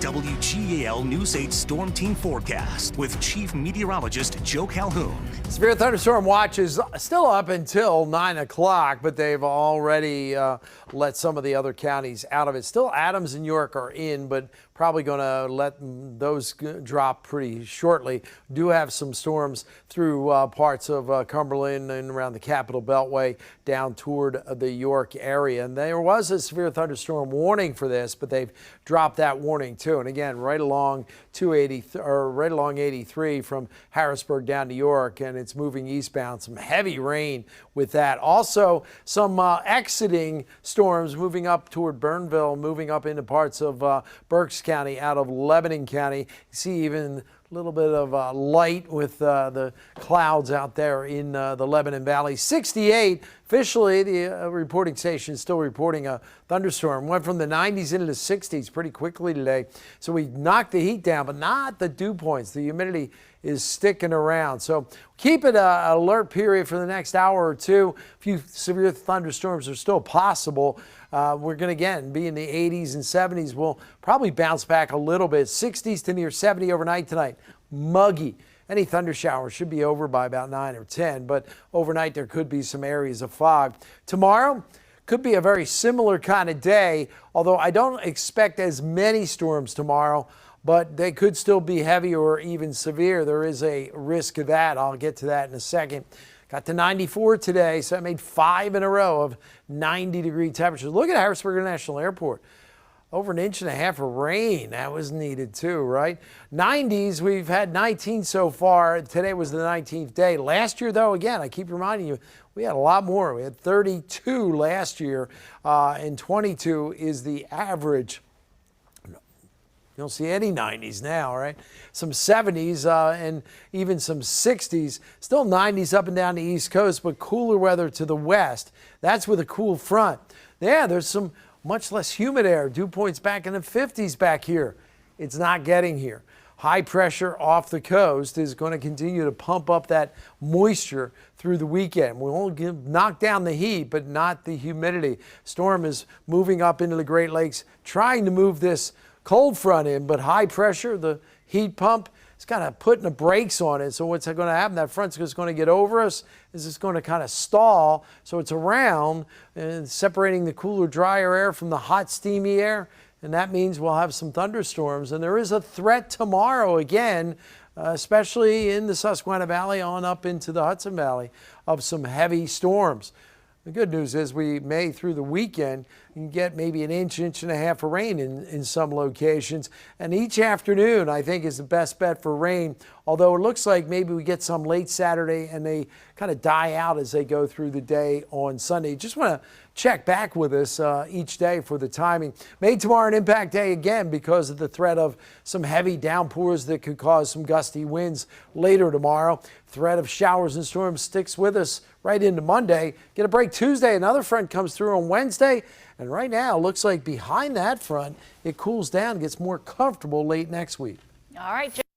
WGAL News 8 Storm Team Forecast with Chief Meteorologist Joe Calhoun. Severe thunderstorm watch is still up until 9 o'clock, but they've already let some of the other counties out of it. Still, Adams and York are in, but probably going to let those drop pretty shortly. Do have some storms through parts of Cumberland and around the Capital Beltway down toward the York area. And there was a severe thunderstorm warning for this, but they've dropped that warning too. And again, right along 280 or right along 83 from Harrisburg down to York, and it's moving eastbound. Some heavy rain with that. Also, some exiting storms moving up toward Burnville, moving up into parts of Berks County out of Lebanon County. You see even a little bit of light with the clouds out there in the Lebanon Valley. 68, officially, the reporting station is still reporting a thunderstorm. Went from the 90s into the 60s pretty quickly today. So we knocked the heat down, but not the dew points. The humidity is sticking around. So keep it an alert period for the next hour or two. A few severe thunderstorms are still possible. We're going to, again, be in the 80s and 70s. We'll probably bounce back a little bit. 60s to near 70 overnight tonight. Muggy. Any thunder showers should be over by about 9 or 10, but overnight there could be some areas of fog. Tomorrow could be a very similar kind of day, although I don't expect as many storms tomorrow, but they could still be heavy or even severe. There is a risk of that. I'll get to that in a second. Got to 94 today, so I made 5 in a row of 90-degree temperatures. Look at Harrisburg International Airport. Over 1.5 inches of rain. That was needed too, right? 90s, we've had 19 so far. Today was the 19th day. Last year, though, again, I keep reminding you, we had a lot more. We had 32 last year, and 22 is the average. You don't see any 90s now, right? Some 70s and even some 60s. Still 90s up and down the East Coast, but cooler weather to the west. That's with a cool front. Yeah, there's some much less humid air. Dew points back in the 50s back here. It's not getting here. High pressure off the coast is going to continue to pump up that moisture through the weekend. We won't knock down the heat, but not the humidity. Storm is moving up into the Great Lakes, trying to move this cold front in, but high pressure, the heat pump, it's kind of putting the brakes on it. So what's going to happen? That front's just going to get over us. Is it's going to kind of stall. So it's around and separating the cooler, drier air from the hot, steamy air. And that means we'll have some thunderstorms. And there is a threat tomorrow again, especially in the Susquehanna Valley on up into the Hudson Valley, of some heavy storms. The good news is we may, through the weekend, get maybe 1.5 inches of rain in some locations. And each afternoon, I think, is the best bet for rain, although it looks like maybe we get some late Saturday and they kind of die out as they go through the day on Sunday. Just want to check back with us each day for the timing. Made tomorrow an impact day again because of the threat of some heavy downpours that could cause some gusty winds later tomorrow. Threat of showers and storms sticks with us right into Monday. Get a break Tuesday. Another front comes through on Wednesday. And right now, looks like behind that front, it cools down, gets more comfortable late next week. All right.